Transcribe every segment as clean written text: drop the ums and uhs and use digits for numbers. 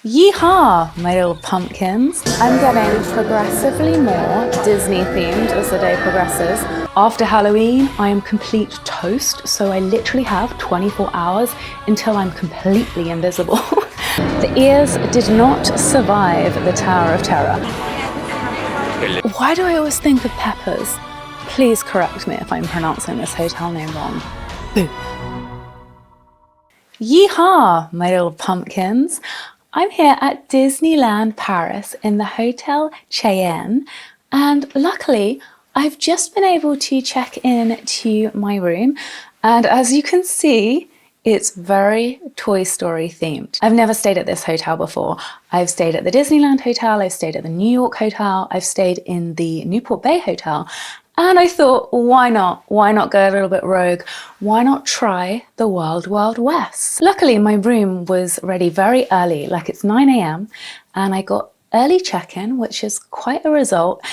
Yeehaw, my little pumpkins. I'm getting progressively more Disney themed as the day progresses. After Halloween, I am complete toast, so I literally have 24 hours until I'm completely invisible. The ears did not survive the Tower of Terror. Why do I always think of peppers? Please correct me if I'm pronouncing this hotel name wrong. Boo. Yeehaw, my little pumpkins. I'm here at Disneyland Paris in the Hotel Cheyenne, and luckily I've just been able to check in to my room, and as you can see, it's very Toy Story themed. I've never stayed at this hotel before. I've stayed at the Disneyland Hotel, I've stayed at the New York Hotel, I've stayed in the Newport Bay Hotel, and I thought, why not? Why not go a little bit rogue? Why not try the Wild Wild West? Luckily, my room was ready very early, like it's 9 a.m. and I got early check-in, which is quite a result.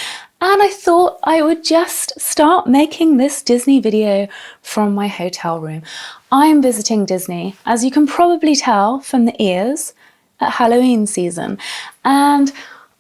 And I thought I would just start making this Disney video from my hotel room. I'm visiting Disney, as you can probably tell from the ears, at Halloween season. And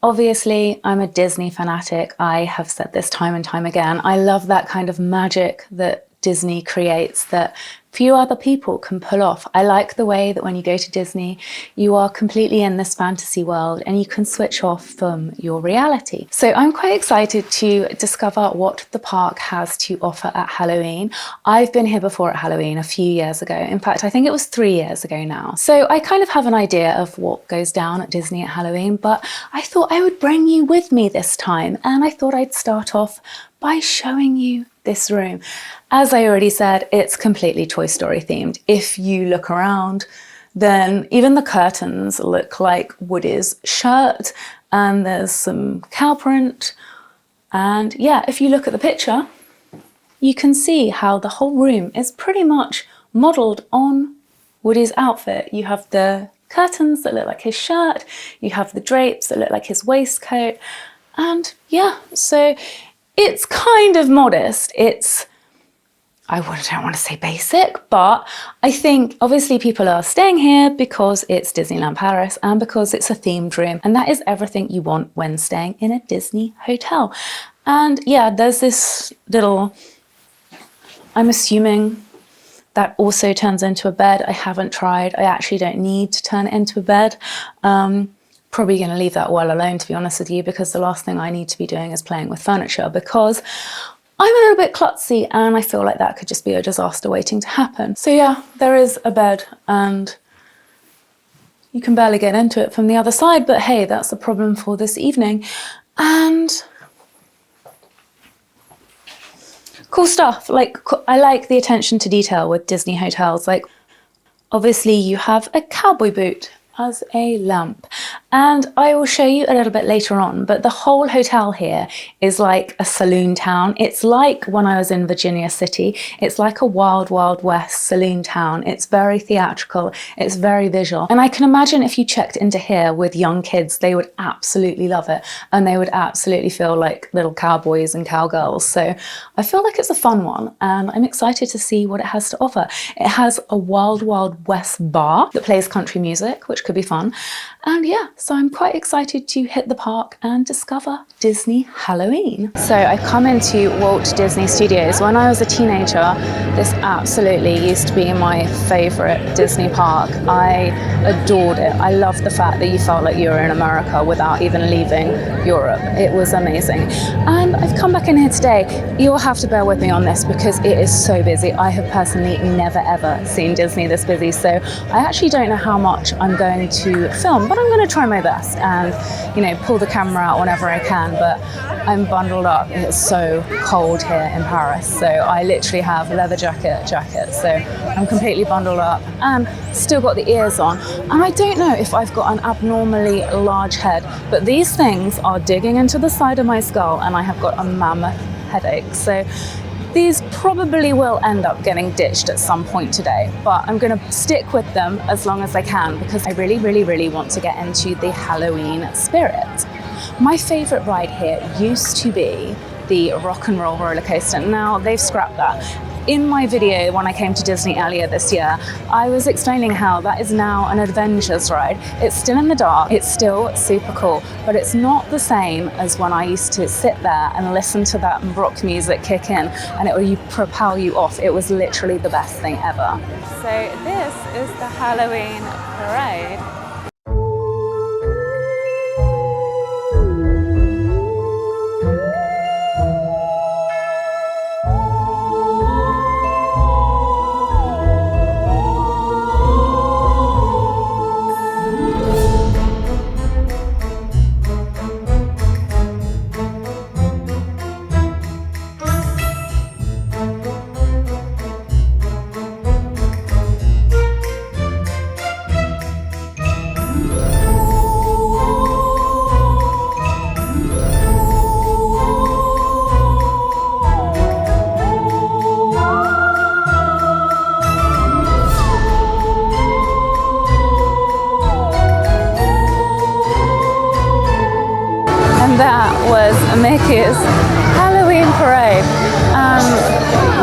obviously, I'm a Disney fanatic. I have said this time and time again. I love that kind of magic that Disney creates that few other people can pull off. I like the way that when you go to Disney, you are completely in this fantasy world and you can switch off from your reality. So I'm quite excited to discover what the park has to offer at Halloween. I've been here before at Halloween a few years ago. In fact, I think it was 3 years ago now. So I kind of have an idea of what goes down at Disney at Halloween, but I thought I would bring you with me this time. And I thought I'd start off by showing you this room. As I already said, it's completely Toy Story themed. If you look around, then even the curtains look like Woody's shirt, and there's some cow print. And yeah, if you look at the picture, you can see how the whole room is pretty much modeled on Woody's outfit. You have the curtains that look like his shirt, you have the drapes that look like his waistcoat, and yeah, so it's kind of modest. I don't want to say basic, but I think obviously people are staying here because it's Disneyland Paris and because it's a themed room, and that is everything you want when staying in a Disney hotel. And yeah, there's this little, I'm assuming that also turns into a bed. I haven't tried. I actually don't need to turn it into a bed. Probably going to leave that well alone, to be honest with you, because the last thing I need to be doing is playing with furniture, because I'm a little bit klutzy and I feel like that could just be a disaster waiting to happen. So yeah, there is a bed and you can barely get into it from the other side, but hey, that's the problem for this evening. And cool stuff. Like, I like the attention to detail with Disney hotels. Like, obviously you have a cowboy boot as a lamp, and I will show you a little bit later on, but the whole hotel here is like a saloon town. It's like when I was in Virginia City, it's like a Wild Wild West saloon town. It's very theatrical, it's very visual, and I can imagine if you checked into here with young kids, they would absolutely love it, and they would absolutely feel like little cowboys and cowgirls. So I feel like it's a fun one, and I'm excited to see what it has to offer. It has a Wild Wild West bar that plays country music, which could be fun. And yeah, so I'm quite excited to hit the park and discover Disney Halloween. So I come into Walt Disney Studios. When I was a teenager, this absolutely used to be my favorite Disney park. I adored it. I loved the fact that you felt like you were in America without even leaving Europe. It was amazing. And I've come back in here today. You'll have to bear with me on this because it is so busy. I have personally never ever seen Disney this busy, so I actually don't know how much I'm going to film, but I'm going to try my best and, you know, pull the camera out whenever I can. But I'm bundled up. It's so cold here in Paris, so I literally have a leather jacket, so I'm completely bundled up and still got the ears on. And I don't know if I've got an abnormally large head, but these things are digging into the side of my skull and I have got a mammoth headache. So these probably will end up getting ditched at some point today, but I'm going to stick with them as long as I can because I really want to get into the Halloween spirit. My favorite ride here used to be the rock and roll roller coaster. Now they've scrapped that. In my video when I came to Disney earlier this year, I was explaining how that is now an adventures ride. It's still in the dark, it's still super cool, but it's not the same as when I used to sit there and listen to that rock music kick in and it would propel you off. It was literally the best thing ever. So this is the Halloween parade. That was Mickey's Halloween parade.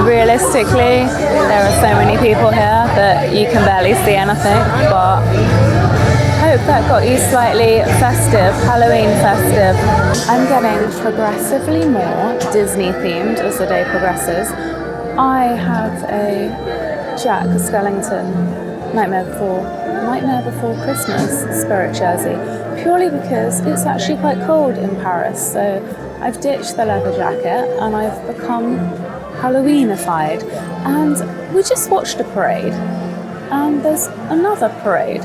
Realistically, there are so many people here that you can barely see anything, but I hope that got you slightly festive, Halloween festive. I'm getting progressively more Disney themed as the day progresses. I have a Jack Skellington Nightmare Before Christmas spirit jersey, purely because it's actually quite cold in Paris. So I've ditched the leather jacket and I've become Halloweenified. And we just watched a parade, and there's another parade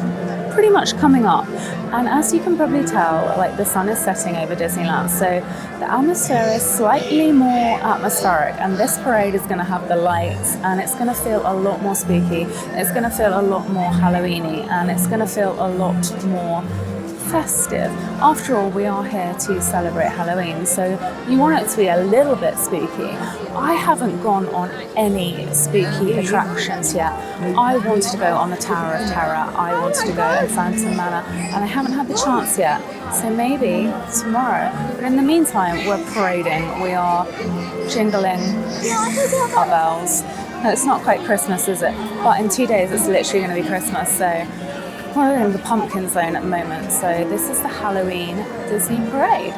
pretty much coming up. And as you can probably tell, like, the sun is setting over Disneyland, so the atmosphere is slightly more atmospheric, and this parade is going to have the lights, and it's going to feel a lot more spooky, it's going to feel a lot more Halloweeny, and it's going to feel a lot more festive. After all, we are here to celebrate Halloween, so you want it to be a little bit spooky. I haven't gone on any spooky attractions yet. I wanted to go on the Tower of Terror, I wanted to go in Phantom Manor, and I haven't had the chance yet. So maybe tomorrow. But in the meantime, we're parading, we are jingling our bells. No, it's not quite Christmas, is it? But in 2 days, it's literally going to be Christmas, so we're in the pumpkin zone at the moment, so this is the Halloween Disney parade.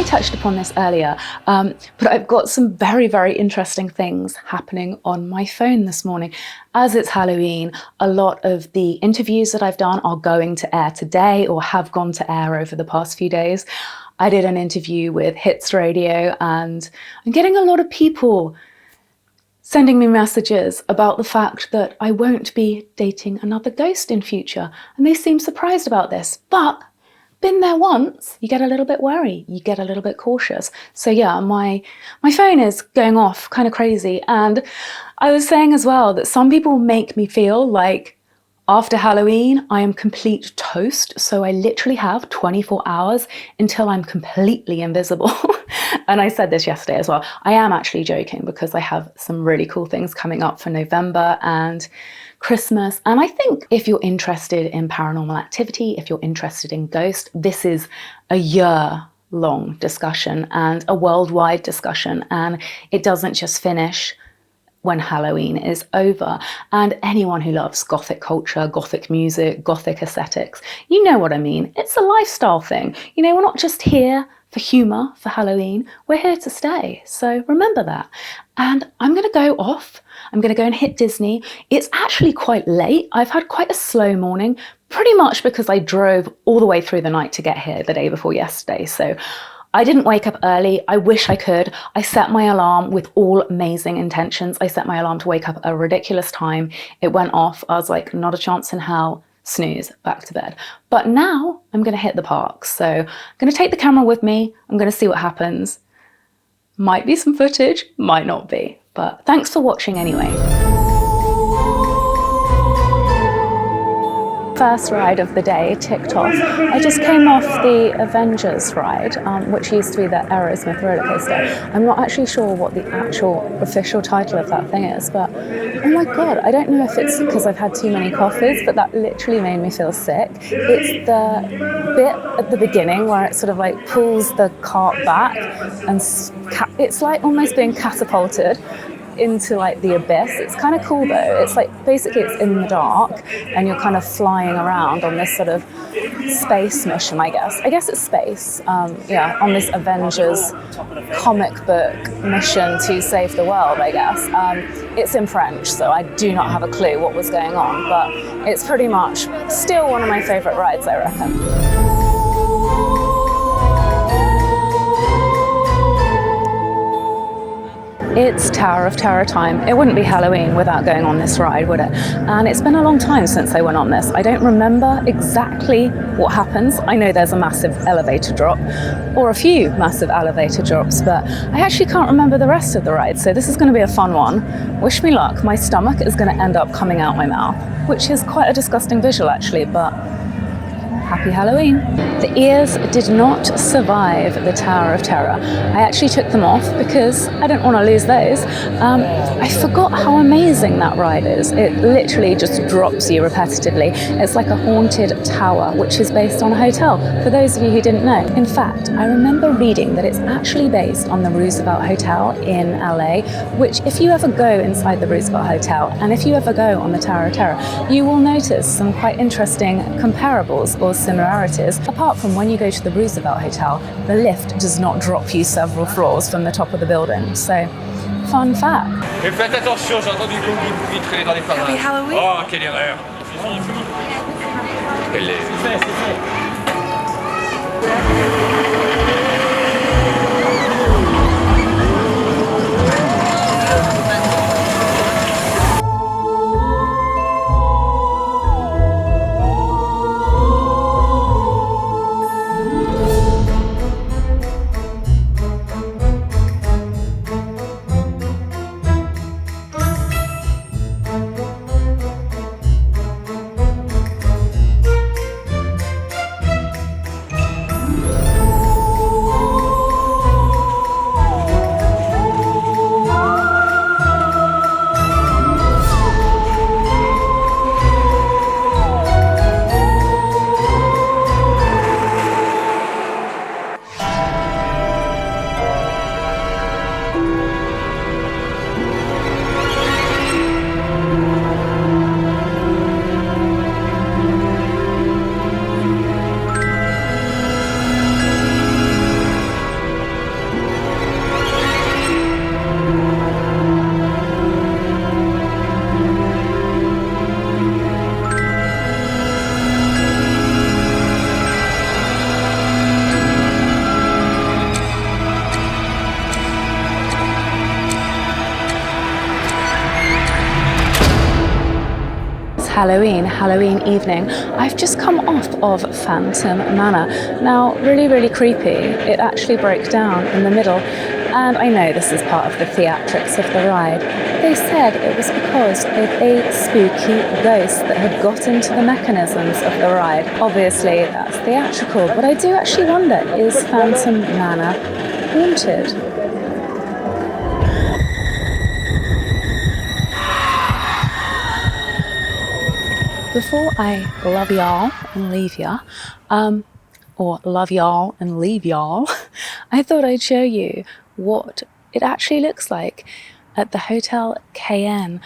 Touched upon this earlier, but I've got some very, very interesting things happening on my phone this morning. As it's Halloween, a lot of the interviews that I've done are going to air today or have gone to air over the past few days. I did an interview with Hits Radio, and I'm getting a lot of people sending me messages about the fact that I won't be dating another ghost in future, and they seem surprised about this, but been there once, you get a little bit worried, you get a little bit cautious. So yeah, my phone is going off kind of crazy. And I was saying as well that some people make me feel like after Halloween, I am complete toast. So I literally have 24 hours until I'm completely invisible. And I said this yesterday as well. I am actually joking because I have some really cool things coming up for November and Christmas. And I think if you're interested in paranormal activity, if you're interested in ghosts, this is a year-long discussion and a worldwide discussion. And it doesn't just finish when Halloween is over. And anyone who loves Gothic culture, Gothic music, Gothic aesthetics, you know what I mean. It's a lifestyle thing. You know, we're not just here for humour for Halloween, we're here to stay. So remember that. And I'm going to go off. I'm going to go and hit Disney. It's actually quite late. I've had quite a slow morning, pretty much because I drove all the way through the night to get here the day before yesterday. So I didn't wake up early. I wish I could. I set my alarm with all amazing intentions. I set my alarm to wake up at a ridiculous time. It went off. I was like, not a chance in hell. Snooze, back to bed. But now I'm going to hit the parks. So I'm going to take the camera with me. I'm going to see what happens. Might be some footage, might not be. But thanks for watching anyway. First ride of the day ticked off. I just came off the Avengers ride, which used to be the Aerosmith roller coaster. I'm not actually sure what the actual official title of that thing is, but oh my god, I don't know if it's because I've had too many coffees, but that literally made me feel sick. It's the bit at the beginning where it sort of like pulls the cart back and it's like almost being catapulted into like the abyss. It's kind of cool though. It's like basically it's in the dark and you're kind of flying around on this sort of space mission, I guess. I guess it's space. Yeah, on this Avengers comic book mission to save the world, I guess. It's in French, so I do not have a clue what was going on, but it's pretty much still one of my favorite rides, I reckon. It's Tower of Terror time. It wouldn't be Halloween without going on this ride, would it? And it's been a long time since I went on this. I don't remember exactly what happens. I know there's a massive elevator drop, or a few massive elevator drops, but I actually can't remember the rest of the ride, so this is going to be a fun one. Wish me luck. My stomach is going to end up coming out my mouth, which is quite a disgusting visual actually, but happy Halloween. The ears did not survive the Tower of Terror. I actually took them off because I don't want to lose those. I forgot how amazing that ride is. It literally just drops you repetitively. It's like a haunted tower, which is based on a hotel, for those of you who didn't know. In fact, I remember reading that it's actually based on the Roosevelt Hotel in LA, which if you ever go inside the Roosevelt Hotel, and if you ever go on the Tower of Terror, you will notice some quite interesting comparables or similarities. Apart from when you go to the Roosevelt Hotel, the lift does not drop you several floors from the top of the building. So, fun fact. Mais faites attention, j'ai entendu qu'on vitre dans les parages. Happy Halloween. Oh, quelle erreur. Quelle est... Halloween evening. I've just come off of Phantom Manor. Now, really creepy. It actually broke down in the middle. And I know this is part of the theatrics of the ride. They said it was because of a spooky ghost that had got into the mechanisms of the ride. Obviously, that's theatrical, but I do actually wonder, is Phantom Manor haunted? Before I love y'all and leave ya, or love y'all and leave y'all, I thought I'd show you what it actually looks like at the Hotel Cheyenne.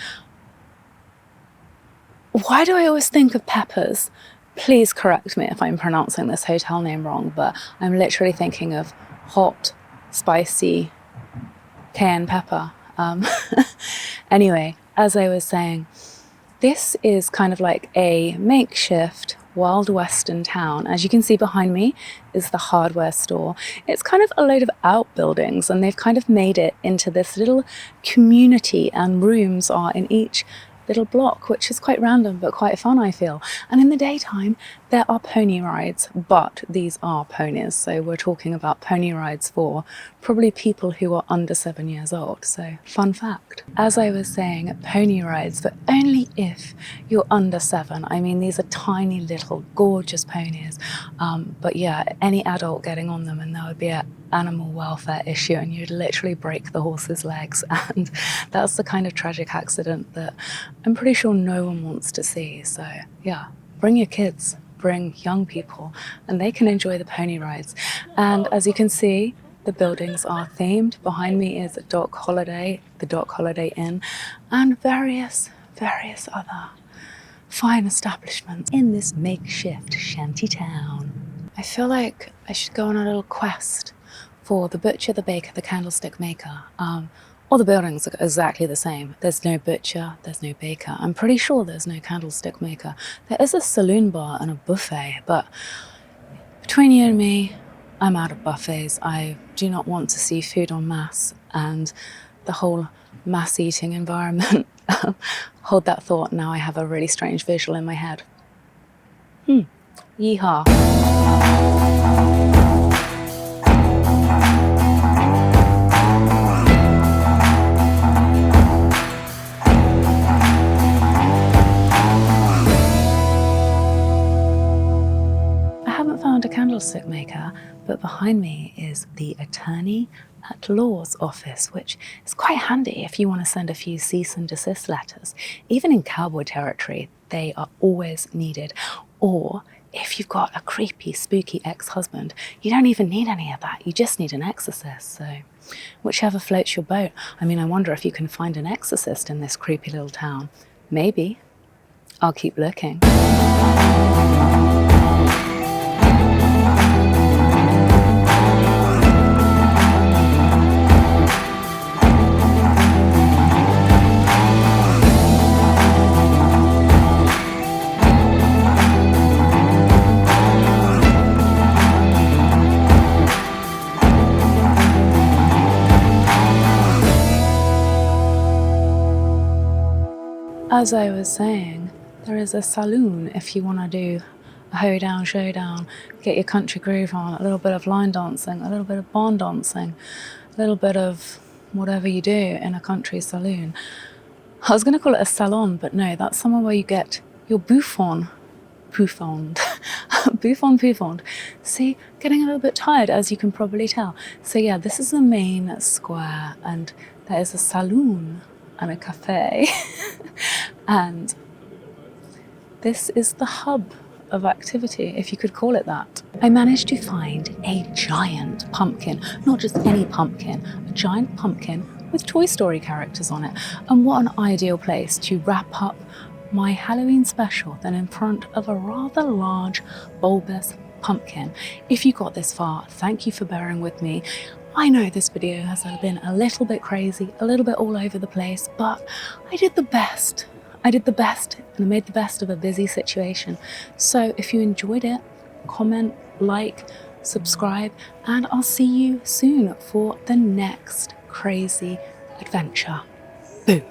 Why do I always think of peppers? Please correct me if I'm pronouncing this hotel name wrong, but I'm literally thinking of hot, spicy cayenne pepper. Anyway, as I was saying, this is kind of like a makeshift Wild Western town. As you can see behind me is the hardware store. It's kind of a load of outbuildings, and they've kind of made it into this little community, and rooms are in each little block, which is quite random but quite fun, I feel. And in the daytime there are pony rides, but these are ponies, so we're talking about pony rides for probably people who are under 7 years old. So fun fact. As I was saying, pony rides, but only if you're under 7. I mean, these are tiny little gorgeous ponies, but yeah, any adult getting on them and there would be an animal welfare issue and you'd literally break the horse's legs, and that's the kind of tragic accident that I'm pretty sure no one wants to see. So yeah, bring your kids, bring young people, and they can enjoy the pony rides. And as you can see, the buildings are themed. Behind me is Dock Holiday, the Dock Holiday Inn, and various other fine establishments in this makeshift shanty town. I feel like I should go on a little quest for the butcher, the baker, the candlestick maker. All the buildings are exactly the same. There's no butcher, there's no baker. I'm pretty sure there's no candlestick maker. There is a saloon bar and a buffet, but between you and me, I'm out of buffets. I do not want to see food en masse, and the whole mass eating environment. Hold that thought, now I have a really strange visual in my head. Yeehaw. A candlestick maker, but behind me is the attorney at law's office, which is quite handy if you want to send a few cease and desist letters. Even in cowboy territory, they are always needed. Or if you've got a creepy, spooky ex-husband, you don't even need any of that. You just need an exorcist. So whichever floats your boat. I mean, I wonder if you can find an exorcist in this creepy little town. Maybe. I'll keep looking. As I was saying, there is a saloon if you want to do a hoedown, showdown, get your country groove on, a little bit of line dancing, a little bit of barn dancing, a little bit of whatever you do in a country saloon. I was going to call it a salon, but no, that's somewhere where you get your bouffant. See, getting a little bit tired, as you can probably tell. So yeah, this is the main square, and there is a saloon and a cafe. And this is the hub of activity, if you could call it that. I managed to find a giant pumpkin, not just any pumpkin, a giant pumpkin with Toy Story characters on it. And what an ideal place to wrap up my Halloween special than in front of a rather large bulbous pumpkin. If you got this far, thank you for bearing with me. I know this video has been a little bit crazy, a little bit all over the place, but I did the best. And I made the best of a busy situation. So if you enjoyed it, comment, like, subscribe, and I'll see you soon for the next crazy adventure. Boom.